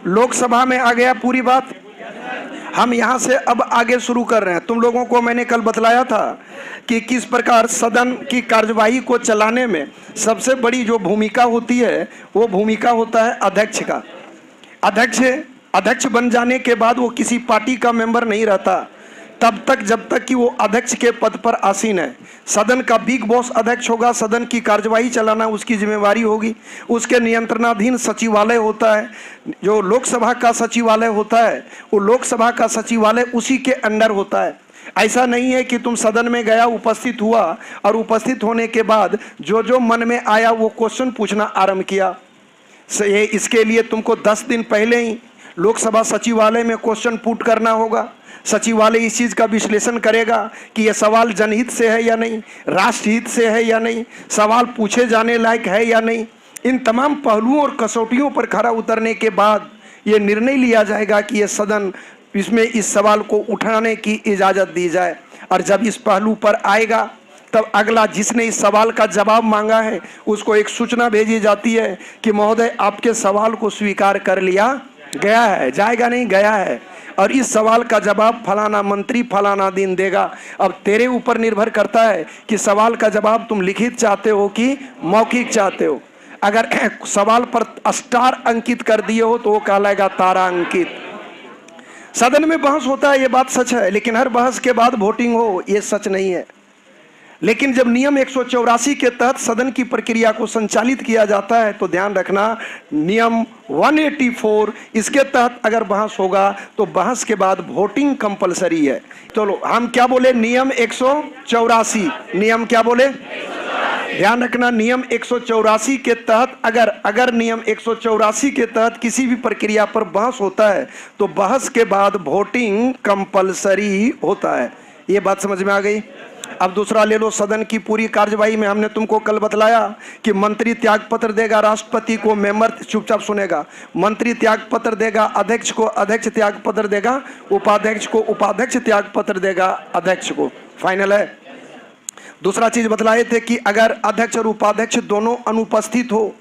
लोकसभा में आ गया पूरी बात। हम यहां से अब आगे शुरू कर रहे हैं। तुम लोगों को मैंने कल बतलाया था कि किस प्रकार सदन की कार्यवाही को चलाने में सबसे बड़ी जो भूमिका होती है वो भूमिका होता है अध्यक्ष का। अध्यक्ष बन जाने के बाद वो किसी पार्टी का मेंबर नहीं रहता तब तक जब तक कि वो अध्यक्ष के पद पर आसीन है। सदन का बिग बॉस अध्यक्ष होगा, सदन की कार्यवाही चलाना उसकी जिम्मेवारी होगी। उसके नियंत्रणाधीन सचिवालय होता है, जो लोकसभा का सचिवालय होता है वो लोकसभा का सचिवालय उसी के अंडर होता है। ऐसा नहीं है कि तुम सदन में गया, उपस्थित हुआ और उपस्थित होने के बाद जो जो मन में आया वो क्वेश्चन पूछना आरंभ किया। इसके लिए तुमको 10 दिन पहले ही लोकसभा सचिवालय में क्वेश्चन पुट करना होगा। सचिवालय इस चीज़ का विश्लेषण करेगा कि यह सवाल जनहित से है या नहीं, राष्ट्रहित से है या नहीं, सवाल पूछे जाने लायक है या नहीं। इन तमाम पहलुओं और कसौटियों पर खरा उतरने के बाद ये निर्णय लिया जाएगा कि यह सदन इसमें इस सवाल को उठाने की इजाज़त दी जाए। और जब इस पहलू पर आएगा तब अगला जिसने इस सवाल का जवाब मांगा है उसको एक सूचना भेजी जाती है कि महोदय आपके सवाल को स्वीकार कर लिया गया है, जाएगा नहीं गया है, और इस सवाल का जवाब फलाना मंत्री फलाना दिन देगा। अब तेरे ऊपर निर्भर करता है कि सवाल का जवाब तुम लिखित चाहते हो कि मौखिक चाहते हो। अगर सवाल पर स्टार अंकित कर दिए हो तो वो कहलाएगा तारा अंकित। सदन में बहस होता है, ये बात सच है, लेकिन हर बहस के बाद वोटिंग हो ये सच नहीं है। लेकिन जब नियम 184 के तहत सदन की प्रक्रिया को संचालित किया जाता है तो ध्यान रखना, नियम 184 इसके तहत अगर बहस होगा तो बहस के बाद वोटिंग कंपलसरी है। चलो हम क्या बोले, नियम 184, नियम क्या बोले, ध्यान रखना, नियम 184 के तहत अगर नियम 184 के तहत किसी भी प्रक्रिया पर बहस होता है तो बहस के बाद वोटिंग कंपलसरी होता है। ये बात समझ में आ गई। अब दूसरा ले लो, सदन की पूरी कार्यवाही में हमने तुमको कल बतलाया कि मंत्री त्याग पत्र देगा राष्ट्रपति को, मेंबर चुपचाप सुनेगा, मंत्री त्याग पत्र देगा अध्यक्ष को, अध्यक्ष त्याग पत्र देगा उपाध्यक्ष को, उपाध्यक्ष त्याग पत्र देगा अध्यक्ष को। फाइनल है। दूसरा चीज बतलाए थे कि अगर अध्यक्ष और उपाध्यक्ष दोनों अनुपस्थित हो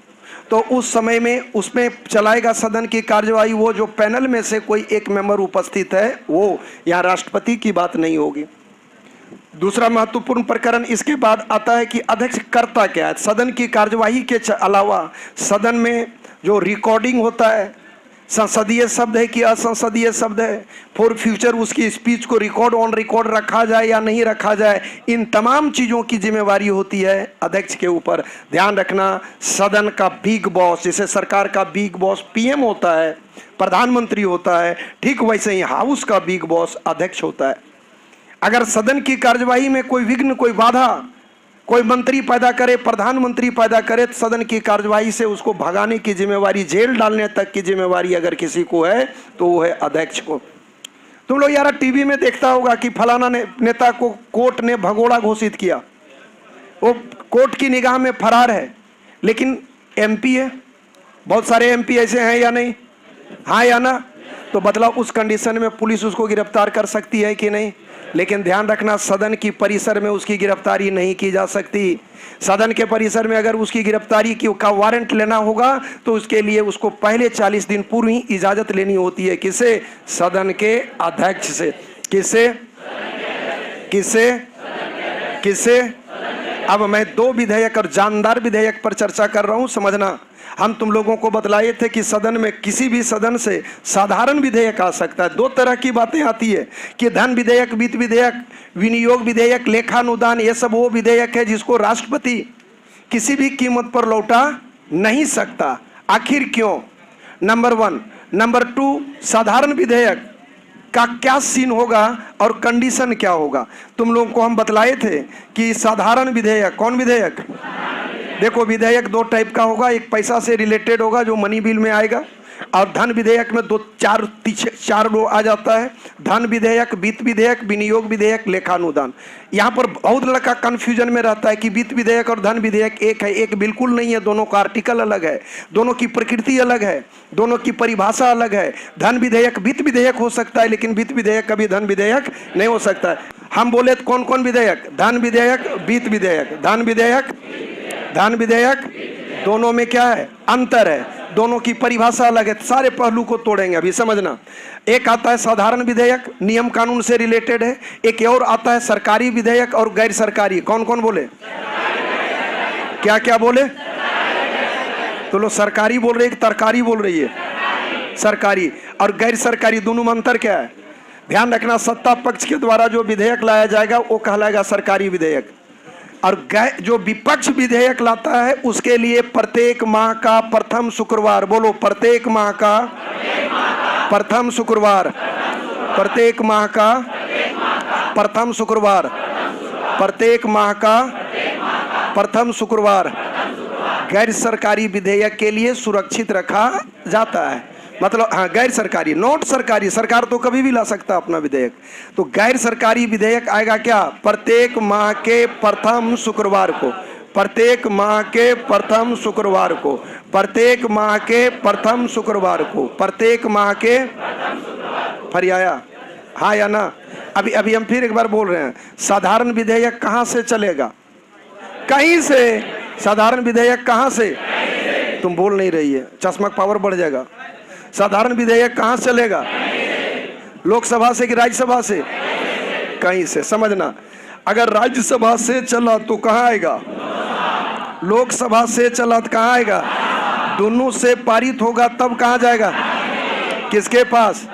तो उस समय में उसमें चलाएगा सदन की कार्यवाही वो जो पैनल में से कोई एक मेंबर उपस्थित है वो, यहाँ राष्ट्रपति की बात नहीं होगी। दूसरा महत्वपूर्ण प्रकरण इसके बाद आता है कि अध्यक्ष करता क्या है। सदन की कार्यवाही के अलावा सदन में जो रिकॉर्डिंग होता है, संसदीय शब्द है कि असंसदीय शब्द है, फॉर फ्यूचर उसकी स्पीच को रिकॉर्ड ऑन रिकॉर्ड रखा जाए या नहीं रखा जाए, इन तमाम चीज़ों की जिम्मेवारी होती है अध्यक्ष के ऊपर। ध्यान रखना, सदन का बिग बॉस, जैसे सरकार का बिग बॉस पीएम होता है, प्रधानमंत्री होता है, ठीक वैसे ही हाउस का बिग बॉस अध्यक्ष होता है। अगर सदन की कार्यवाही में कोई विघ्न, कोई बाधा कोई मंत्री पैदा करे, प्रधानमंत्री पैदा करे, तो सदन की कार्यवाही से उसको भगाने की जिम्मेवारी, जेल डालने तक की जिम्मेवारी अगर किसी को है तो वो है अध्यक्ष को। तुम लोग यार टीवी में देखता होगा कि फलाना नेता को कोर्ट ने भगोड़ा घोषित किया, वो कोर्ट की निगाह में फरार है, लेकिन एमपी है। बहुत सारे एमपी ऐसे हैं या नहीं, हाँ या ना? तो बतलाओ उस कंडीशन में पुलिस उसको गिरफ्तार कर सकती है कि नहीं? लेकिन ध्यान रखना, सदन की परिसर में उसकी गिरफ्तारी नहीं की जा सकती। सदन के परिसर में अगर उसकी गिरफ्तारी का वारंट लेना होगा तो उसके लिए उसको पहले 40 दिन पूर्व ही इजाजत लेनी होती है। किसे? सदन के अध्यक्ष से। किसे? किसे? किसे? अब मैं 2 विधेयक और जानदार विधेयक पर चर्चा कर रहा हूं, समझना। हम तुम लोगों को बतलाए थे कि सदन में किसी भी सदन से साधारण विधेयक आ सकता है। 2 तरह की बातें आती है कि धन विधेयक, वित्त विधेयक, विनियोग विधेयक, लेखानुदान, ये सब वो विधेयक है जिसको राष्ट्रपति किसी भी कीमत पर लौटा नहीं सकता। आखिर क्यों? नंबर 1। नंबर 2, साधारण विधेयक का क्या सीन होगा और कंडीशन क्या होगा। तुम लोगों को हम बतलाए थे कि साधारण विधेयक, कौन विधेयक? देखो, विधेयक 2 टाइप का होगा, एक पैसा से रिलेटेड होगा जो मनी बिल में आएगा, और धन विधेयक में 4 लो आ जाता है। धन विधेयक, वित्त विधेयक, विनियोग विधेयक, लेखानुदान। यहाँ पर बहुत लड़का कंफ्यूजन में रहता है कि वित्त विधेयक और धन विधेयक एक है। एक बिल्कुल नहीं है, दोनों का आर्टिकल अलग है, दोनों की प्रकृति अलग है, दोनों की परिभाषा अलग है। धन विधेयक वित्त विधेयक हो सकता है, लेकिन वित्त विधेयक कभी धन विधेयक नहीं हो सकता है। हम बोले तो कौन कौन विधेयक? धन विधेयक, वित्त विधेयक। धन विधेयक, धन विधेयक, दोनों में क्या है? अंतर है। दोनों की परिभाषा अलग है, सारे पहलू को तोड़ेंगे अभी, समझना। एक आता है साधारण विधेयक, नियम कानून से रिलेटेड है। एक और आता है सरकारी विधेयक और गैर सरकारी। कौन कौन बोले? क्या क्या बोले? तो लोग सरकारी बोल रहे हैं, तरकारी बोल रही है। सरकारी और गैर सरकारी दोनों में अंतर क्या है? ध्यान रखना, सत्ता पक्ष के द्वारा जो विधेयक लाया जाएगा वो कहलाएगा सरकारी विधेयक, और जो विपक्ष विधेयक लाता है उसके लिए प्रत्येक माह का प्रथम शुक्रवार, बोलो प्रत्येक माह का प्रथम शुक्रवार, प्रत्येक माह का प्रथम शुक्रवार, प्रत्येक माह का प्रथम शुक्रवार गैर सरकारी विधेयक के लिए सुरक्षित रखा जाता है। मतलब हाँ, गैर सरकारी, नोट सरकारी, सरकार तो कभी भी ला सकता अपना विधेयक। तो गैर सरकारी विधेयक आएगा क्या? प्रत्येक माह के प्रथम शुक्रवार को, प्रत्येक माह के प्रथम शुक्रवार को, प्रत्येक माह के प्रथम शुक्रवार को, प्रत्येक माह के। फिर आया हाँ या ना? अभी हम फिर एक बार बोल रहे हैं, साधारण विधेयक कहाँ से चलेगा? कहीं से। साधारण विधेयक कहाँ से? तुम बोल नहीं रही है, चश्मा का पावर बढ़ जाएगा। साधारण विधेयक कहाँ से चलेगा? लोकसभा से कि राज्यसभा से? कहीं से, समझना। अगर राज्यसभा से चला तो कहाँ आएगा? लोकसभा से चला तो कहाँ आएगा? दोनों से पारित होगा तब कहाँ जाएगा? किसके पास?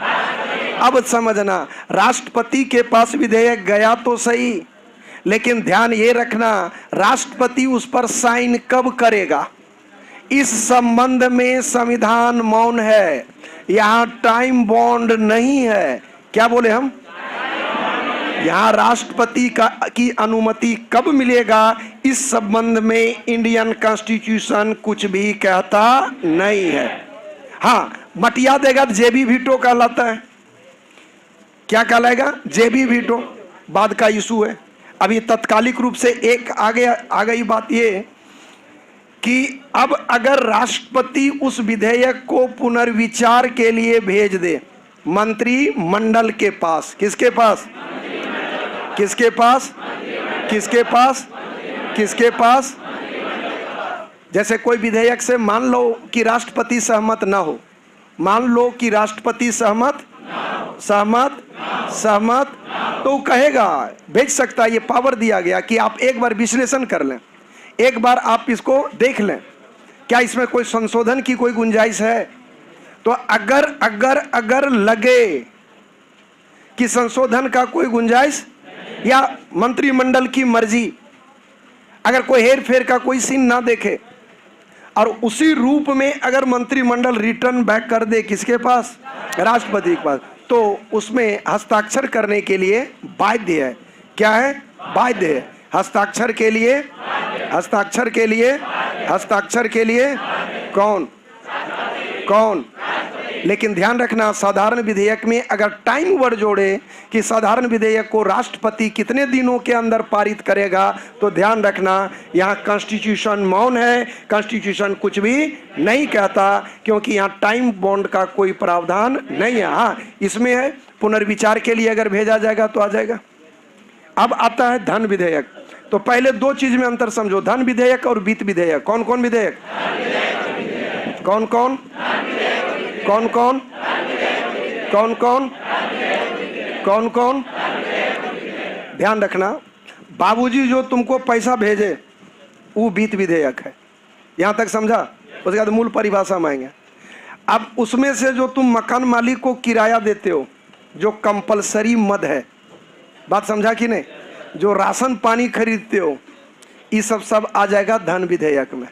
अब समझना, राष्ट्रपति के पास विधेयक गया तो सही, लेकिन ध्यान ये रखना, राष्ट्रपति उस पर साइन कब करेगा? इस संबंध में संविधान मौन है, यहाँ टाइम बॉन्ड नहीं है। क्या बोले हम? यहाँ राष्ट्रपति की अनुमति कब मिलेगा, इस संबंध में इंडियन कॉन्स्टिट्यूशन कुछ भी कहता नहीं है। हाँ, मटिया देगा तो जेबी वीटो कहलाता है। क्या कहलाएगा? जेबी वीटो बाद का इशू है। अभी तत्कालिक रूप से एक आ गई बात ये कि अब अगर राष्ट्रपति उस विधेयक को पुनर्विचार के लिए भेज दे मंत्रिमंडल के पास, किसके पास? किसके पास? किसके पास? किसके पास? जैसे कोई विधेयक से मान लो कि राष्ट्रपति सहमत ना हो, मान लो कि राष्ट्रपति सहमत तो कहेगा, भेज सकता है। ये पावर दिया गया कि आप एक बार विश्लेषण कर लें, एक बार आप इसको देख लें, क्या इसमें कोई संशोधन की कोई गुंजाइश है। तो अगर लगे कि संशोधन का कोई गुंजाइश या मंत्रिमंडल की मर्जी, अगर कोई हेर फेर का कोई सीन ना देखे और उसी रूप में अगर मंत्रिमंडल रिटर्न बैक कर दे किसके पास? राष्ट्रपति के पास, तो उसमें हस्ताक्षर करने के लिए बाध्य है। क्या है? बाध्य है। हस्ताक्षर के लिए, हस्ताक्षर के लिए, हस्ताक्षर के लिए कौन? लेकिन ध्यान रखना, साधारण विधेयक में अगर टाइम वर्ड जोड़े कि साधारण विधेयक को राष्ट्रपति कितने दिनों के अंदर पारित करेगा, तो ध्यान रखना यहाँ कॉन्स्टिट्यूशन मौन है, कॉन्स्टिट्यूशन कुछ भी नहीं कहता, क्योंकि यहाँ टाइम बॉन्ड का कोई प्रावधान नहीं है। हाँ, इसमें है पुनर्विचार के लिए अगर भेजा जाएगा तो आ जाएगा। अब आता है धन विधेयक। तो पहले दो चीज में अंतर समझो, धन विधेयक और वित्त विधेयक। कौन कौन विधेयक? कौन कौन? कौन कौन? कौन कौन? कौन कौन? ध्यान रखना, बाबूजी जो तुमको पैसा भेजे वो वित्त विधेयक है, यहां तक समझा। उसके बाद मूल परिभाषा में आएंगे। अब उसमें से जो तुम मकान मालिक को किराया देते हो, जो कंपलसरी मद है, बात समझा कि नहीं? जो राशन पानी खरीदते हो, ये सब आ जाएगा धन विधेयक में।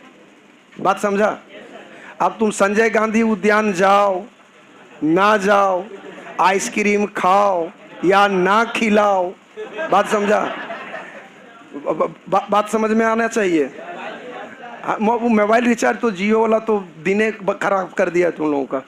बात समझा? अब तुम संजय गांधी उद्यान जाओ ना जाओ, आइसक्रीम खाओ या ना खिलाओ, बात समझा? बात समझ में आना चाहिए। मोबाइल रिचार्ज तो जियो वाला तो दिने खराब कर दिया तुम लोगों का।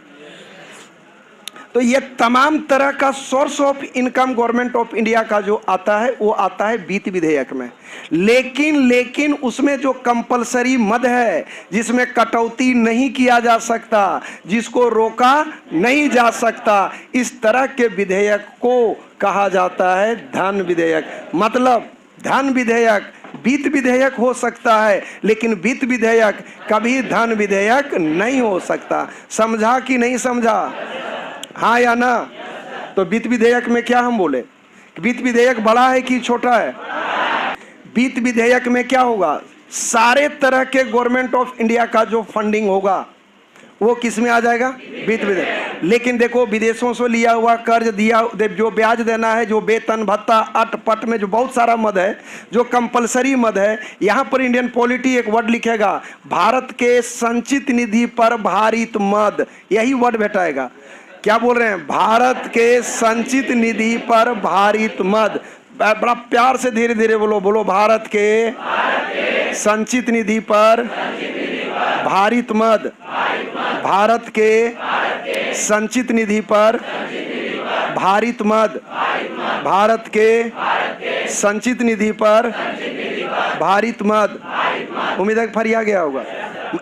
तो ये तमाम तरह का source of income government of India का जो आता है वो आता है वित्त विधेयक में। लेकिन उसमें जो कंपलसरी मद है, जिसमें कटौती नहीं किया जा सकता, जिसको रोका नहीं जा सकता, इस तरह के विधेयक को कहा जाता है धन विधेयक। मतलब धन विधेयक वित्त विधेयक हो सकता है, लेकिन वित्त विधेयक कभी धन विधेयक नहीं हो सकता। समझा कि नहीं समझा? हाँ या ना? तो वित्त विधेयक में क्या हम बोले, वित्त विधेयक बड़ा है कि छोटा है? वित्त विधेयक में क्या होगा, सारे तरह के गवर्नमेंट ऑफ इंडिया का जो फंडिंग होगा वो किस में आ जाएगा, वित्त विधेयक। लेकिन देखो, विदेशों से लिया हुआ कर्ज दिया, जो ब्याज देना है, जो वेतन भत्ता अटपट में जो बहुत सारा मद है, जो कंपलसरी मद है, यहाँ पर इंडियन पॉलिटी एक वर्ड लिखेगा, भारत के संचित निधि पर भारित मद, यही वर्ड भेटाएगा। क्या बोल रहे हैं, भारत के संचित निधि पर भारित मद। बड़ा प्यार से धीरे धीरे बोलो, बोलो भारत के संचित निधि पर भारित मद, भारत के संचित निधि पर भारित मद, भारत के संचित निधि पर भारित मद। उम्मीद है फरिया गया होगा।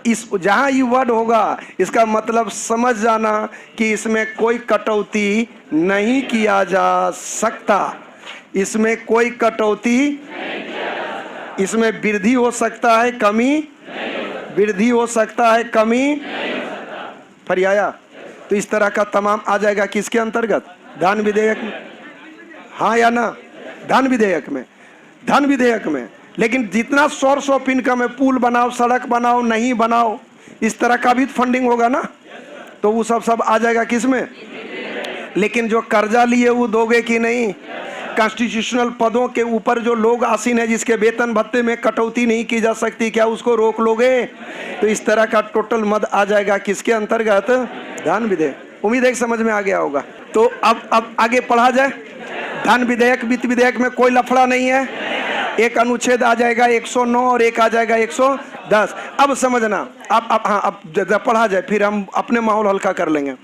इस जहाँ ये वर्ड होगा, इसका मतलब समझ जाना कि इसमें कोई कटौती नहीं किया जा सकता, इसमें कोई कटौती, इसमें वृद्धि हो सकता है, कमी, वृद्धि हो सकता है, कमी, फरियाया। तो इस तरह का तमाम आ जाएगा किसके अंतर्गत, धन विधेयक में। हाँ या ना? धन विधेयक में, धन विधेयक में। लेकिन जितना सोर्स ऑफ इनकम है, पुल बनाओ, सड़क बनाओ, नहीं बनाओ, इस तरह का भी फंडिंग होगा ना, तो वो सब आ जाएगा किसमें। लेकिन जो कर्जा लिए वो दोगे कि नहीं? कॉन्स्टिट्यूशनल पदों के ऊपर जो लोग आसीन है, जिसके वेतन भत्ते में कटौती नहीं की जा सकती, क्या उसको रोक लोगे? तो इस तरह का टोटल मद आ जाएगा किसके अंतर्गत, धन विधेयक। उम्मीद है समझ में आ गया होगा। तो अब आगे पढ़ा जाए। धन विधेयक, वित्त विधेयक में कोई लफड़ा नहीं है। एक अनुच्छेद आ जाएगा 109 और एक आ जाएगा 110। अब समझना, अब जब पढ़ा जाए फिर हम अपने माहौल हल्का कर लेंगे।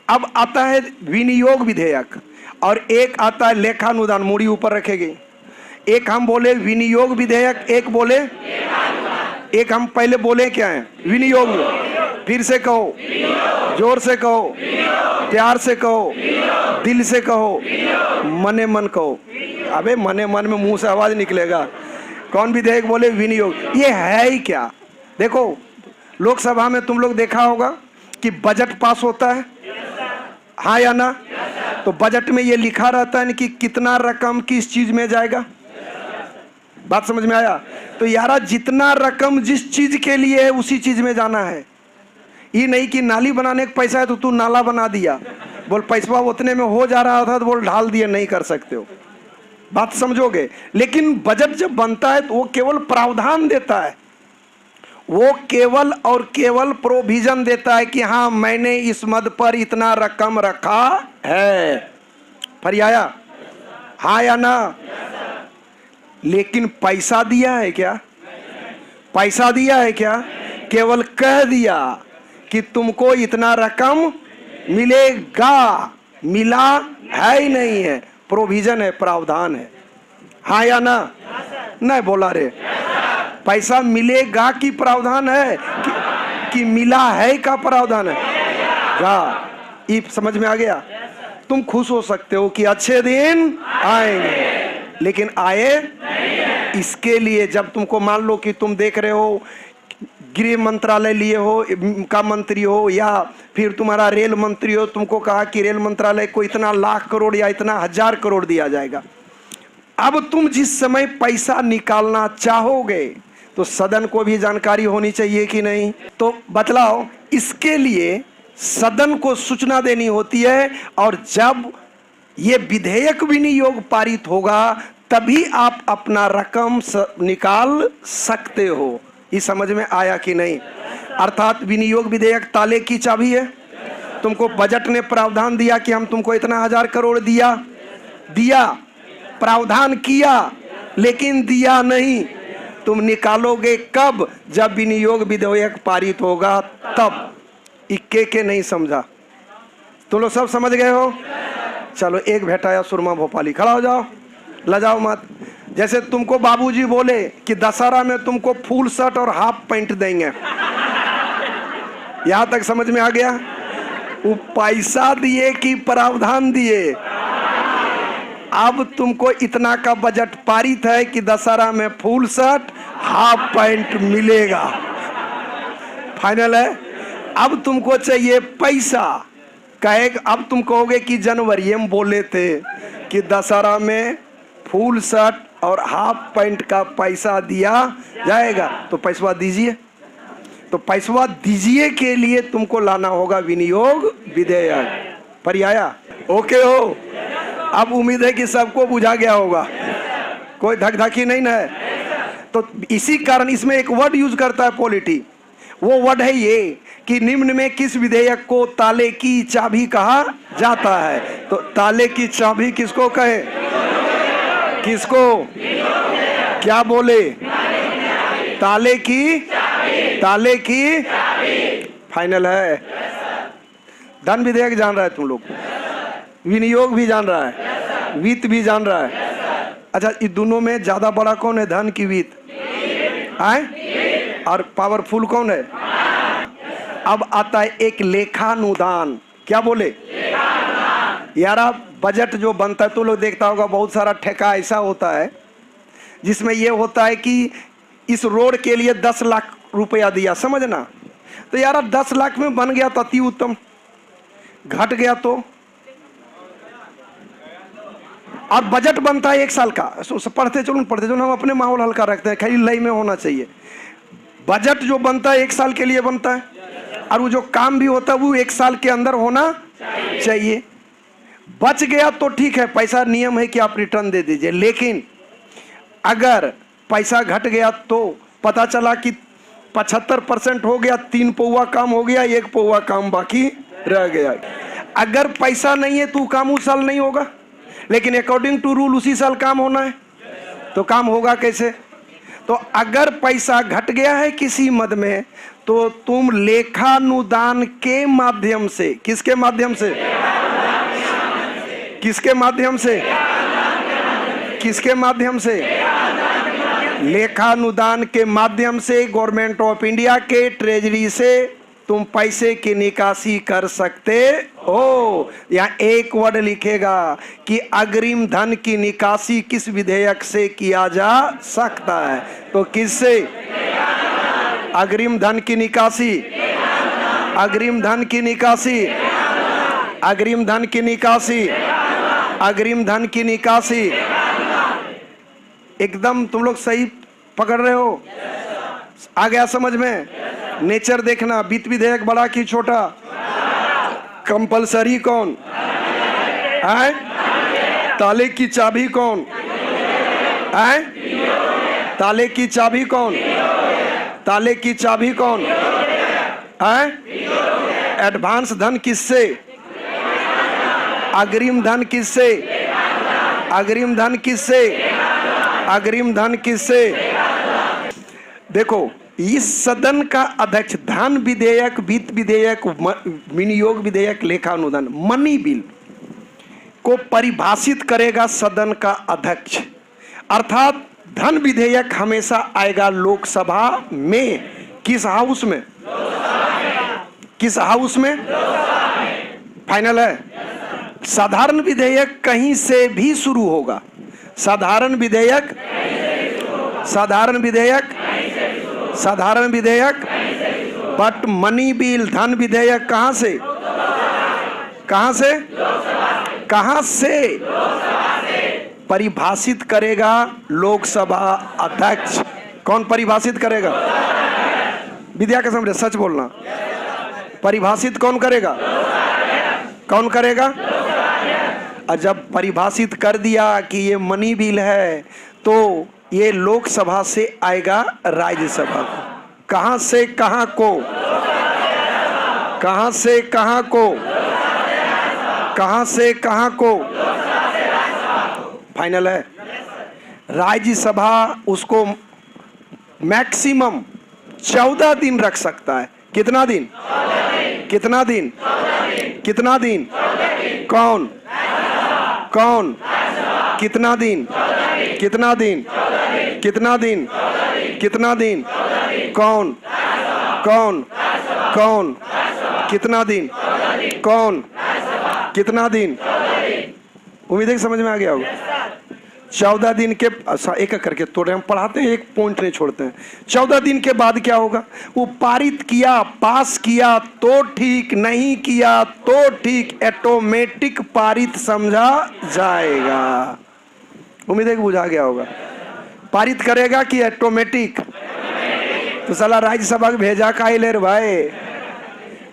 अब आता है विनियोग विधेयक और एक आता है लेखानुदान। मूड़ी ऊपर रखेगी। एक हम बोले विनियोग विधेयक, एक बोले, एक हम पहले बोले क्या है, विनियोग। फिर से कहो, जोर से कहो, प्यार से कहो, दिल से कहो, मने मन कहो। अबे मने मन में मुंह से आवाज निकलेगा। कौन विधेयक बोले, विनियोग। ये है ही क्या? देखो, लोकसभा में तुम लोग देखा होगा कि बजट पास होता है, हाँ या ना? तो बजट में ये लिखा रहता है कि कितना रकम किस चीज में जाएगा। बात समझ में आया? तो यारा, जितना रकम जिस चीज के लिए है उसी चीज में जाना है। ये नहीं कि नाली बनाने का पैसा है तो तू नाला बना दिया, बोल पैसा उतने में हो जा रहा था तो बोल ढाल दिया, नहीं कर सकते हो। बात समझोगे? लेकिन बजट जब बनता है तो वो केवल प्रावधान देता है, वो केवल और केवल प्रोविजन देता है कि हाँ मैंने इस मद पर इतना रकम रखा है। फरियाया, हाँ या ना? लेकिन पैसा दिया है क्या? पैसा दिया है क्या? केवल कह दिया कि तुमको इतना रकम मिलेगा, मिला है ही नहीं है। प्रोविजन है, प्रावधान है, हाँ या ना? नहीं बोला रे। पैसा मिलेगा कि प्रावधान है कि मिला है का प्रावधान है? ये समझ में आ गया? तुम खुश हो सकते हो कि अच्छे दिन आएंगे, लेकिन आए इसके लिए जब तुमको मान लो कि तुम देख रहे हो गृह मंत्रालय लिए हो का मंत्री हो या फिर तुम्हारा रेल मंत्री हो, तुमको कहा कि रेल मंत्रालय को इतना लाख करोड़ या इतना 1000 करोड़ दिया जाएगा। अब तुम जिस समय पैसा निकालना चाहोगे तो सदन को भी जानकारी होनी चाहिए कि नहीं? तो बतलाओ, इसके लिए सदन को सूचना देनी होती है, और जब ये विधेयक विनियोग पारित होगा तभी आप अपना रकम निकाल सकते हो। ये समझ में आया कि नहीं? अर्थात विनियोग विधेयक ताले की चाबी है। तुमको बजट ने प्रावधान दिया कि हम तुमको इतना 1000 करोड़ दिया, प्रावधान किया, लेकिन दिया नहीं। तुम निकालोगे कब? जब विनियोग विधेयक पारित होगा तब। इक्के के नहीं समझा? तुम लोग सब समझ गए हो? चलो, एक भेटाया सुरमा भोपाली, खड़ा हो जाओ, लजाओ मत। जैसे तुमको बाबूजी बोले कि दशहरा में तुमको फुल शर्ट और हाफ पैंट देंगे, यहां तक समझ में आ गया? वो पैसा दिए कि प्रावधान दिए? अब तुमको इतना का बजट पारित है कि दशहरा में फुल शर्ट हाफ पैंट मिलेगा, फाइनल है। अब तुमको चाहिए पैसा, अब तुम कहोगे कि जनवरी में बोले थे कि दशहरा में फुल शर्ट और हाफ पैंट का पैसा दिया जाएगा, तो पैसा दीजिए। तो पैसा दीजिए के लिए तुमको लाना होगा विनियोग विधेयक। परियाया ओके हो? अब उम्मीद है कि सबको बुझा गया होगा, कोई धकधकी नहीं ना है। तो इसी कारण इसमें एक वर्ड यूज करता है पॉलिटी, वो वर्ड है ये कि निम्न में किस विधेयक को ताले की चाबी कहा जाता है? तो ताले की चाबी किसको कहे? किसको? क्या बोले? ताले की फाइनल है। धन विधेयक जान रहा है तुम लोग, विनियोग भी जान रहा है, वित्त भी जान रहा है। अच्छा, इस दोनों में ज्यादा बड़ा कौन है, धन की वित्त? आए? और पावरफुल कौन है? अब आता है एक लेखानुदान। क्या बोले? यार बजट जो बनता है तो लोग देखता होगा, बहुत सारा ठेका ऐसा होता है जिसमें ये होता है कि इस रोड के लिए 10 लाख रुपया दिया, समझना। तो यार 10 लाख में बन गया तो अति उत्तम, घट गया तो। और बजट बनता है 1 साल का, पढ़ते चलो हम अपने माहौल हल्का रखते हैं, खाली लय में होना चाहिए। बजट जो बनता है 1 साल के लिए बनता है, और वो जो काम भी होता है वो 1 साल के अंदर होना चाहिए। बच गया तो ठीक है, पैसा नियम है कि आप रिटर्न दे दीजिए, लेकिन अगर पैसा घट गया तो पता चला कि 75% हो गया, 3 पौवा काम हो गया, 1 पौवा काम बाकी रह गया। अगर पैसा नहीं है तो काम उस साल नहीं होगा, लेकिन अकॉर्डिंग टू रूल उसी साल काम होना है, तो काम होगा कैसे? तो अगर पैसा घट गया है किसी मद में, तो तुम लेखानुदान के माध्यम से, किसके माध्यम से? किसके माध्यम से? किसके माध्यम से? लेखानुदान के माध्यम से गवर्नमेंट ऑफ इंडिया के ट्रेजरी से तुम पैसे की निकासी कर सकते हो। यहाँ एक वर्ड लिखेगा कि अग्रिम धन की निकासी किस विधेयक से किया जा सकता है? तो किससे? अग्रिम धन की निकासी, अग्रिम धन की निकासी, अग्रिम धन की निकासी, अग्रिम धन की निकासी। एकदम तुम लोग सही पकड़ रहे हो? आ गया समझ में? नेचर देखना, वित्त विधेयक बड़ा कि छोटा? कंपलसरी कौन है? ताले की चाबी कौन है? ताले की चाबी कौन? ताले की चाबी कौन है? एडवांस धन किससे? अग्रिम धन किससे? अग्रिम धन किससे? अग्रिम धन किससे? देखो, इस सदन का अध्यक्ष धन विधेयक, वित्त विधेयक, विनियोग विधेयक, लेखानुदान, मनी बिल को परिभाषित करेगा सदन का अध्यक्ष। अर्थात धन विधेयक हमेशा आएगा लोकसभा में। किस हाउस में? किस हाउस में? फाइनल है। साधारण विधेयक कहीं से भी शुरू होगा। साधारण विधेयक, साधारण विधेयक, साधारण विधेयक, बट मनी बिल, धन विधेयक कहां से? कहां से? कहां से? परिभाषित करेगा लोकसभा अध्यक्ष। कौन परिभाषित करेगा? विद्या का समझे, सच बोलना। परिभाषित कौन करेगा? कौन करेगा? और जब परिभाषित कर दिया कि ये मनी बिल है, तो ये लोकसभा से आएगा राज्यसभा को। कहां से कहां को? कहां से कहां को? कहां से कहां को? फाइनल है। राज्यसभा उसको मैक्सिमम 14 दिन रख सकता है। कितना दिन? कितना दिन? कितना दिन? कौन? कौन? कितना दिन? कितना दिन? कितना दिन? कितना दिन? कौन? कौन? कौन? कितना दिन? कौन? कितना दिन? उम्मीद है कि समझ में आ गया होगा। 14 दिन के एक एक करके तोड़े हम पढ़ाते हैं, एक पॉइंट नहीं छोड़ते हैं। 14 दिन के बाद क्या होगा? वो पारित किया, पास किया तो ठीक, नहीं किया तो ठीक, ऑटोमेटिक पारित समझा जाएगा। उम्मीद है कि बुझा गया होगा। पारित करेगा कि ऑटोमेटिक? तो साला राज्यसभा भेजा का ले रे भाई।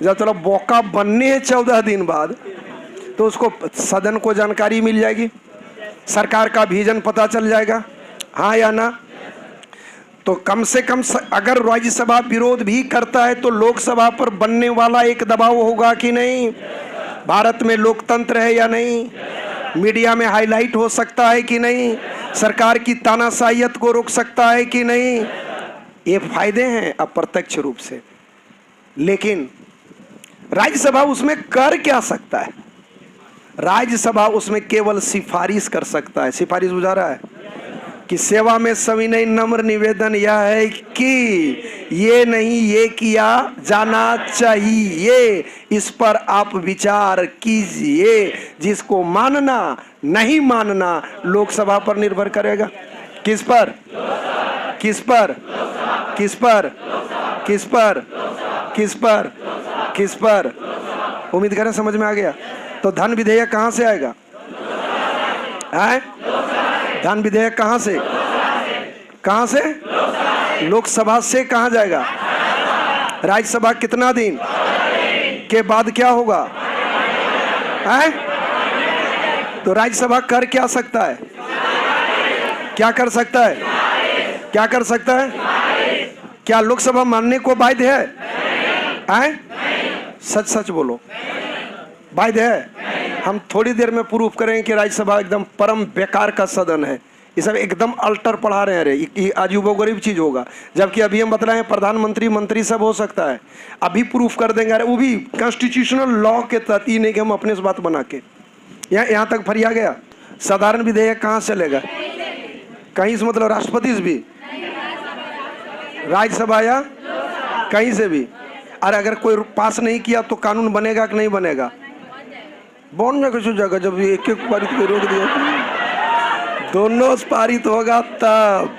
जब चलो मौका बनने है 14 दिन बाद, तो उसको सदन को जानकारी मिल जाएगी, सरकार का विजन पता चल जाएगा, हाँ या ना। तो कम से कम अगर राज्यसभा विरोध भी करता है तो लोकसभा पर बनने वाला एक दबाव होगा कि नहीं? भारत में लोकतंत्र है या नहीं? मीडिया में हाईलाइट हो सकता है कि नहीं? सरकार की तानाशाहियत को रोक सकता है कि नहीं? ये फायदे हैं अप्रत्यक्ष रूप से। लेकिन राज्यसभा उसमें कर क्या सकता है? राज्यसभा उसमें केवल सिफारिश कर सकता है। सिफारिश बुझा रहा है कि सेवा में सविनय नम्र निवेदन यह है कि ये नहीं ये किया जाना चाहिए, इस पर आप विचार कीजिए। जिसको मानना नहीं मानना लोकसभा पर निर्भर करेगा। किस पर? किस पर? किस पर? किस पर? किस पर? किस पर? उम्मीद करें समझ में आ गया। तो धन विधेयक कहां से आएगा? धन विधेयक कहां से? कहां से? लोकसभा से। कहां जाएगा? राज्यसभा कितना दिन के बाद क्या होगा? तो राज्यसभा कर क्या सकता है? क्या कर सकता है? क्या कर सकता है? क्या लोकसभा मानने को बाध्य है? सच सच बोलो, बाध्य है? हम थोड़ी देर में प्रूफ करेंगे कि राज्यसभा एकदम परम बेकार का सदन है। ये सब एकदम अल्टर पढ़ा रहे हैं। अरे अजीबो गरीब चीज होगा, जबकि अभी हम बतलाएं प्रधानमंत्री मंत्री सब हो सकता है। अभी प्रूफ कर देंगे। अरे वो भी कॉन्स्टिट्यूशनल लॉ के तहत, ही नहीं कि हम अपने से बात बना के यहाँ तक फरिया गया। साधारण विधेयक कहाँ से चलेगा? कहीं से, मतलब राष्ट्रपति से भी, राज्यसभा या कहीं से भी। अरे अगर कोई पास नहीं किया तो कानून बनेगा कि नहीं बनेगा? बन जाएगा किसी जगह। जब एक एक पारित को रोक दिया, दोनों पारित होगा तब।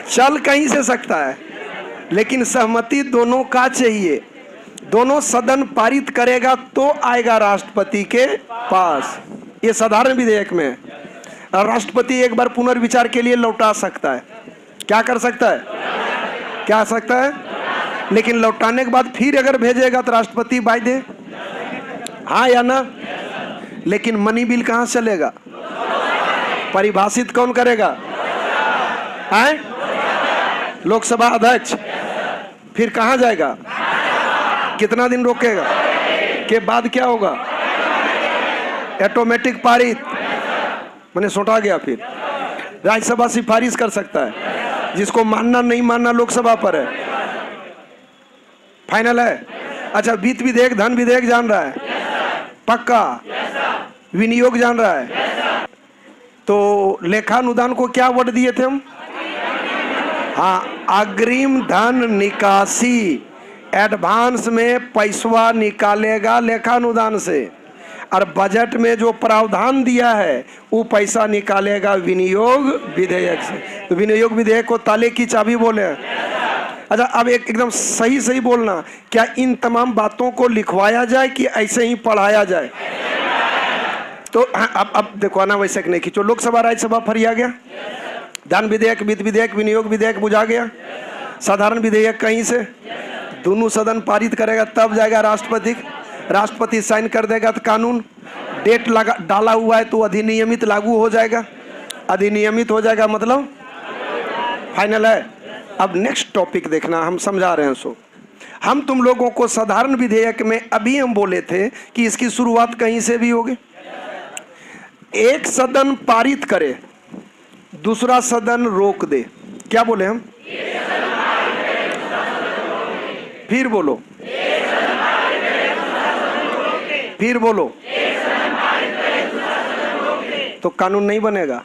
चल कहीं से सकता है, लेकिन सहमति दोनों का चाहिए। दोनों सदन पारित करेगा तो आएगा राष्ट्रपति के पास। ये साधारण विधेयक में है। राष्ट्रपति एक बार पुनर्विचार के लिए लौटा सकता है। क्या कर सकता है? क्या सकता है? लेकिन लौटाने के बाद फिर अगर भेजेगा तो राष्ट्रपति बाध्य है, हाँ या ना? लेकिन मनी बिल कहां से चलेगा? परिभाषित कौन करेगा? लोकसभा अध्यक्ष। फिर कहां जाएगा? कितना दिन रोकेगा? के बाद क्या होगा? ऑटोमेटिक पारित, मैंने सोटा गया। फिर राज्यसभा सिफारिश कर सकता है, जिसको मानना नहीं मानना लोकसभा पर है। फाइनल है? अच्छा, वित्त विधेयक, धन विधेयक जान रहा है? पक्का? विनियोग जान रहा है? तो लेखानुदान को क्या वर्ड दिए थे हम? हाँ, अग्रिम धन निकासी। एडवांस में पैसा निकालेगा लेखानुदान से, और बजट में जो प्रावधान दिया है वो पैसा निकालेगा विनियोग विधेयक से। तो विनियोग विधेयक को ताले की चाबी बोले। अच्छा, अब एकदम सही सही बोलना, क्या इन तमाम बातों को लिखवाया जाए कि ऐसे ही पढ़ाया जाए? तो अब देखो ना, वैसे नहीं खींचो। लोकसभा राज्यसभा फरिया गया। धन विधेयक, वित्त विधेयक, विनियोग विधेयक बुझा गया। साधारण विधेयक कहीं से? दोनों सदन पारित करेगा तब जाएगा राष्ट्रपति। राष्ट्रपति साइन कर देगा तो कानून। डेट लगा डाला हुआ है तो अधिनियमित लागू हो जाएगा। अधिनियमित हो जाएगा मतलब फाइनल है। अब नेक्स्ट टॉपिक देखना, हम समझा रहे हैं। सो हम तुम लोगों को साधारण विधेयक में अभी हम बोले थे कि इसकी शुरुआत कहीं से भी होगी। एक सदन पारित करे, दूसरा सदन रोक दे। क्या बोले हम? फिर बोलो, फिर बोलो। तो कानून नहीं बनेगा?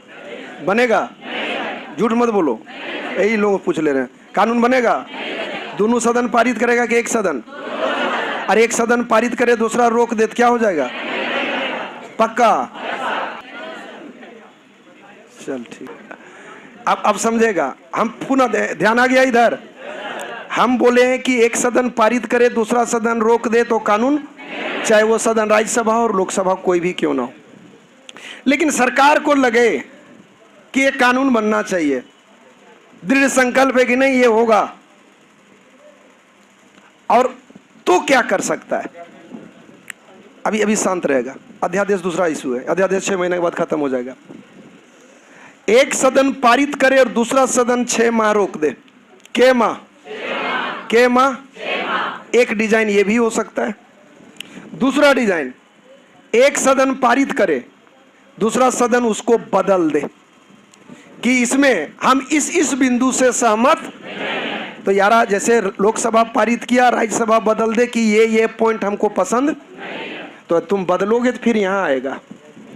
बनेगा? झूठ मत बोलो, यही लोग पूछ ले रहे हैं। कानून बनेगा? दोनों सदन पारित करेगा कि एक सदन? और एक सदन पारित करे दूसरा रोक दे तो क्या हो जाएगा? पक्का? चल ठीक। अब समझेगा। हम पुनः ध्यान आ गया इधर। हम बोले हैं कि एक सदन पारित करे दूसरा सदन रोक दे तो कानून, चाहे वो सदन राज्यसभा और लोकसभा कोई भी क्यों ना हो। लेकिन सरकार को लगे कि ये कानून बनना चाहिए, दृढ़ संकल्प है कि नहीं ये होगा, और तो क्या कर सकता है? अभी शांत रहेगा। अध्यादेश दूसरा इशू है, अध्यादेश 6 महीने के बाद खत्म हो जाएगा। एक सदन पारित करे और दूसरा सदन 6 माह रोक दे। के माह? एक डिजाइन ये भी हो सकता है। दूसरा डिजाइन, एक सदन पारित करे दूसरा सदन उसको बदल दे कि इसमें हम इस बिंदु से सहमत। तो यारा जैसे लोकसभा पारित किया, राज्यसभा बदल दे कि ये पॉइंट हमको पसंद, तो तुम बदलोगे तो फिर यहाँ आएगा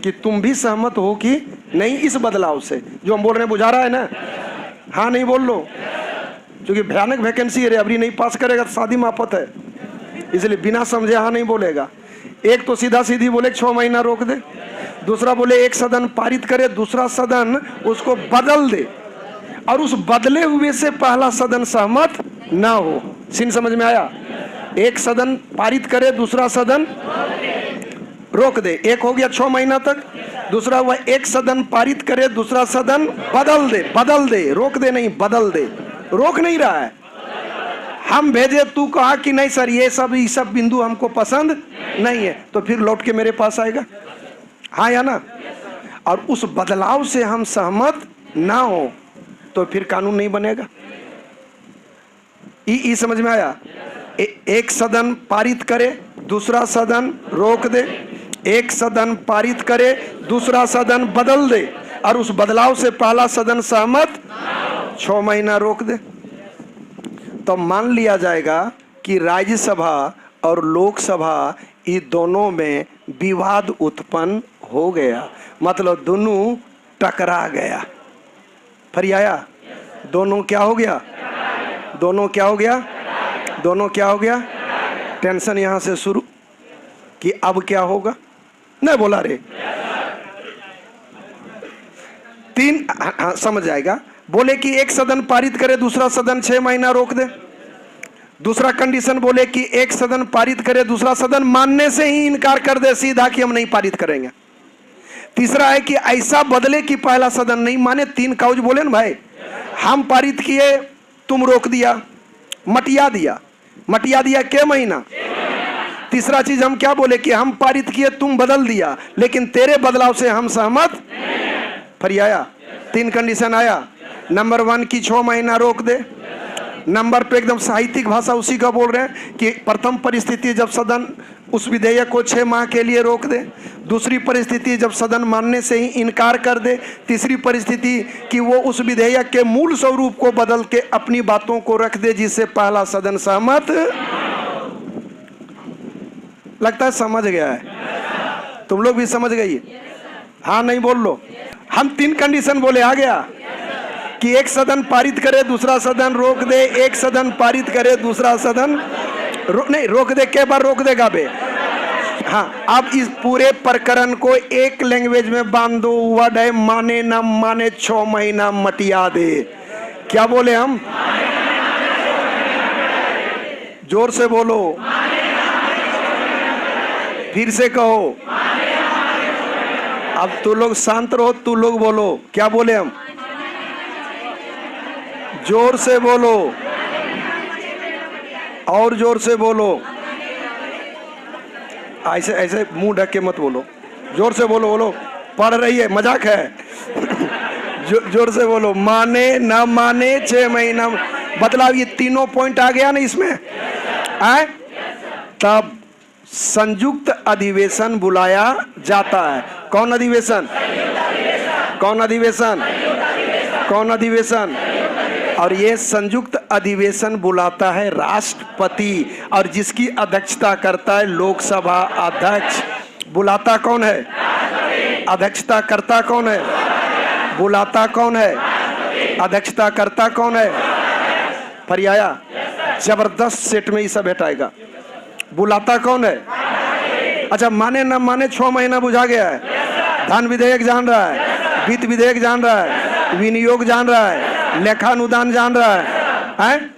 कि तुम भी सहमत हो कि नहीं इस बदलाव से। जो हम बोल रहे हैं बुझा रहा है ना? हाँ नहीं बोल लो, क्योंकि भयानक वैकेंसी है, अभी नहीं पास करेगा तो शादी मापत है, इसलिए बिना समझे हाँ नहीं बोलेगा। एक तो सीधा सीधी बोले 6 महीना रोक दे, दूसरा बोले एक सदन पारित करे दूसरा सदन उसको बदल दे, और उस बदले हुए से पहला सदन सहमत ना हो। सीन समझ में आया? एक सदन पारित करे दूसरा सदन रोक दे, एक हो गया 6 महीना तक। दूसरा हुआ एक सदन पारित करे दूसरा सदन बदल दे, रोक दे नहीं, बदल दे। रोक नहीं रहा है, हम भेजे, तू कहा कि नहीं सर ये सब बिंदु हमको पसंद नहीं है, तो फिर लौट के मेरे पास आएगा, हाँ या ना? और उस बदलाव से हम सहमत ना हो तो फिर कानून नहीं बनेगा। ई समझ में आया? एक सदन पारित करे दूसरा सदन रोक दे, एक सदन पारित करे दूसरा सदन बदल दे, और उस बदलाव से पहला सदन सहमत 6 महीना रोक दे। तो मान लिया जाएगा कि राज्यसभा और लोकसभा ये दोनों में विवाद उत्पन्न हो गया, मतलब दोनों टकरा गया। फिर आया, दोनों क्या हो गया? दोनों क्या हो गया? दोनों क्या हो गया? टेंशन यहां से शुरू कि अब क्या होगा? नहीं बोला रे। 3 समझ जाएगा। बोले कि एक सदन पारित करे दूसरा सदन 6 महीना रोक दे। दूसरा कंडीशन बोले कि एक सदन पारित करे दूसरा सदन मानने से ही इनकार कर दे सीधा कि हम नहीं पारित करेंगे। तीसरा है कि ऐसा बदले कि पहला सदन नहीं माने। 3 काउज बोले ना भाई, हम पारित किए तुम रोक दिया, मटिया दिया के महीना। तीसरा चीज हम क्या बोले कि हम पारित किए तुम बदल दिया, लेकिन तेरे बदलाव से हम सहमत। फिर आया 3 कंडीशन आया। नंबर 1 की 6 महीना रोक दे। नंबर पे एकदम साहित्यिक भाषा उसी का बोल रहे हैं कि प्रथम परिस्थिति जब सदन उस विधेयक को 6 माह के लिए रोक दे। दूसरी परिस्थिति जब सदन मानने से ही इनकार कर दे। तीसरी परिस्थिति कि वो उस विधेयक के मूल स्वरूप को बदल के अपनी बातों को रख दे जिससे पहला सदन सहमत। लगता है समझ गया है, तुम लोग भी समझ गई? हाँ नहीं बोल लो। हम 3 कंडीशन बोले, आ गया कि एक सदन पारित करे दूसरा सदन रोक दे, एक सदन पारित करे दूसरा सदन नहीं रोक दे। के बार रोक देगा बे? हाँ, अब इस पूरे प्रकरण को एक लैंग्वेज में बांध दो, वर्ड है माने न माने 6 महीना मटिया दे। क्या बोले हम? जोर से बोलो, फिर से कहो। अब तू लोग शांत रहो, तू लोग बोलो। क्या बोले हम? जोर से बोलो, और जोर से बोलो। ऐसे मुंह ढक के मत बोलो, जोर से बोलो। पढ़ रही है, मजाक है। जोर से बोलो। माने न माने 6 महीना बदलाव, ये तीनों पॉइंट आ गया ना इसमें। आए तब संयुक्त अधिवेशन बुलाया जाता है। कौन अधिवेशन? कौन अधिवेशन? कौन अधिवेशन? और ये संयुक्त अधिवेशन बुलाता है राष्ट्रपति, और जिसकी अध्यक्षता करता है लोकसभा अध्यक्ष। बुलाता कौन है? अध्यक्षता करता कौन है? बुलाता कौन है? अध्यक्षता करता कौन है? पर आया जबरदस्त सेट में ये सब हटाएगा। बुलाता कौन है? अच्छा, माने न माने 6 महीना बुझा गया है। धन विधेयक जान रहा है, वित्त विधेयक जान रहा है, विनियोग जान रहा है, लेखानुदान जान रहा है?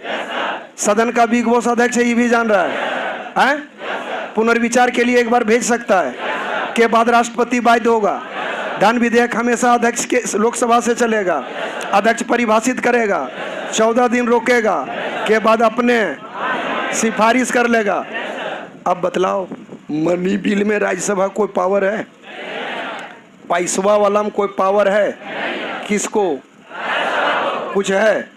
सदन का बिग बॉस अध्यक्ष ये भी जान रहा है? पुनर्विचार के लिए एक बार भेज सकता है, के बाद राष्ट्रपति बाध्य होगा। धन विधेयक हमेशा अध्यक्ष के लोकसभा से चलेगा, अध्यक्ष परिभाषित करेगा, 14 दिन रोकेगा, के बाद अपने सिफारिश कर लेगा। अब बतलाओ, मनी बिल में राज्यसभा कोई पावर है? पैसवा वाला में कोई पावर है? किसको कुछ है?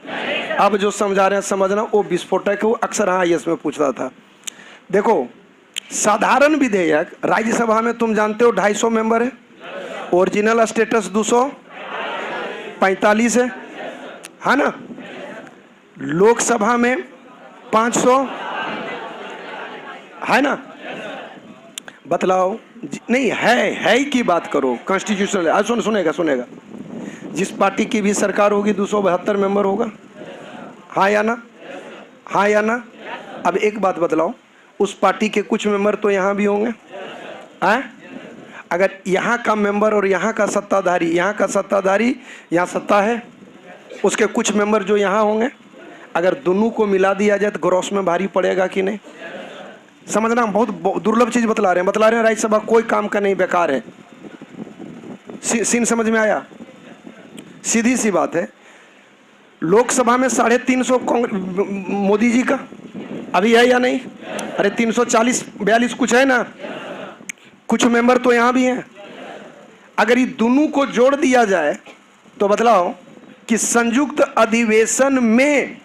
अब जो समझा रहे हैं समझना, वो विस्फोटक वो अक्सर हाँ इसमें पूछता था। देखो, साधारण विधेयक राज्यसभा में तुम जानते हो 250 मेंबर है, ओरिजिनल स्टेटस 245 है ना? लोकसभा में 500 है ना? बतलाओ, नहीं है ही की बात करो, कॉन्स्टिट्यूशनल है। सुनेगा जिस पार्टी की भी सरकार होगी 272 मेंबर होगा, हाँ या ना? हाँ या ना? अब एक बात बतलाओ, उस पार्टी के कुछ मेंबर तो यहाँ भी होंगे, अगर यहाँ का मेंबर और यहाँ का सत्ताधारी, यहाँ सत्ता है, उसके कुछ मेंबर जो यहाँ होंगे, अगर दोनों को मिला दिया जाए तो ग्रॉस में भारी पड़ेगा कि नहीं? समझना, बहुत दुर्लभ चीज बतला रहे हैं। राज्यसभा कोई काम का नहीं, बेकार है। सीन समझ में आया? सीधी सी बात है। लोकसभा में 350 मोदी जी का अभी है या नहीं? अरे 340-42 कुछ है ना, कुछ मेंबर तो यहाँ भी हैं। अगर ये दोनों को जोड़ दिया जाए तो बतलाओ कि संयुक्त अधिवेशन में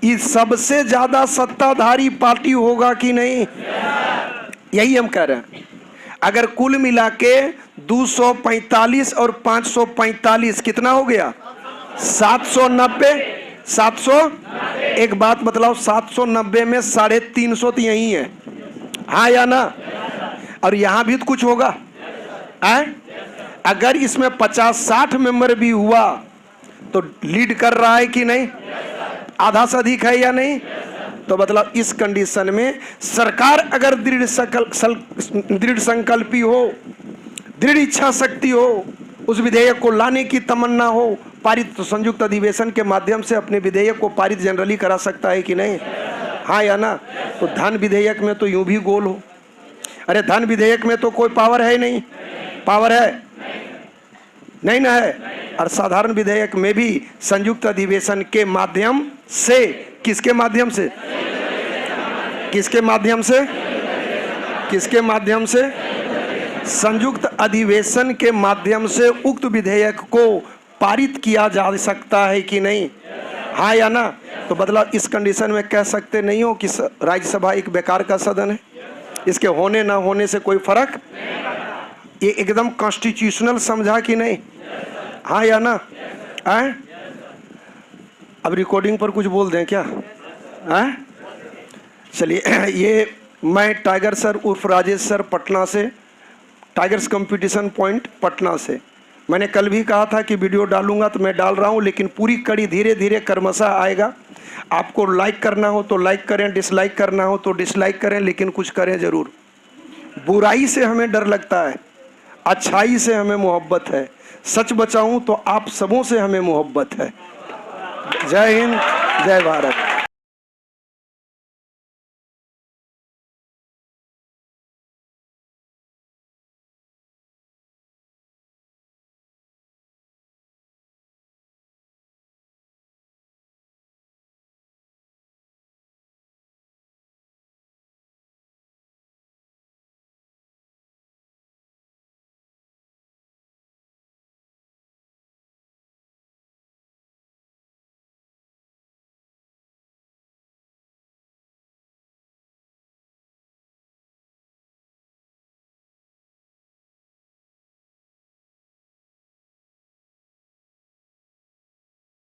ये सबसे ज्यादा सत्ताधारी पार्टी होगा कि नहीं? यही हम कह रहे हैं। अगर कुल मिला के 245 और 545 कितना हो गया? 790। 700। एक बात बतलाओ, 790 में 350 तो यही है, हाँ या ना? और यहां भी तो कुछ होगा, अगर इसमें 50-60 मेंबर भी हुआ तो लीड कर रहा है कि नहीं? आधा से अधिक है या नहीं? तो मतलब इस कंडीशन में सरकार अगर दृढ़ संकल्पी हो, दृढ़ इच्छा शक्ति हो, उस विधेयक को लाने की तमन्ना हो, पारित तो संयुक्त अधिवेशन के माध्यम से अपने विधेयक को पारित जनरली करा सकता है कि नहीं? हाँ या ना? तो धन विधेयक में तो यूं भी गोल हो। अरे धन विधेयक में तो कोई पावर है ही नहीं। पावर है नहीं ना है? और साधारण विधेयक में भी संयुक्त अधिवेशन के माध्यम से, किसके माध्यम से? किसके माध्यम से? किसके माध्यम से? संयुक्त अधिवेशन के माध्यम से उक्त विधेयक को पारित किया जा सकता है कि नहीं? हाँ या ना? तो बदलाव इस कंडीशन में कह सकते नहीं हो कि राज्यसभा एक बेकार का सदन है, इसके होने ना होने से कोई फर्क। ये एकदम कॉन्स्टिट्यूशनल समझा कि नहीं? हाँ या ना? अब रिकॉर्डिंग पर कुछ बोल दें क्या? चलिए, ये मैं टाइगर सर उर्फ राजेश सर पटना से, टाइगर्स कंपटीशन पॉइंट पटना से। मैंने कल भी कहा था कि वीडियो डालूंगा तो मैं डाल रहा हूं, लेकिन पूरी कड़ी धीरे धीरे क्रमशः आएगा। आपको लाइक करना हो तो लाइक करें, डिसलाइक करना हो तो डिसलाइक करें, लेकिन कुछ करें जरूर। बुराई से हमें डर लगता है, अच्छाई से हमें मोहब्बत है। सच बचाऊं तो आप सबों से हमें मोहब्बत है। जय हिंद, जय भारत।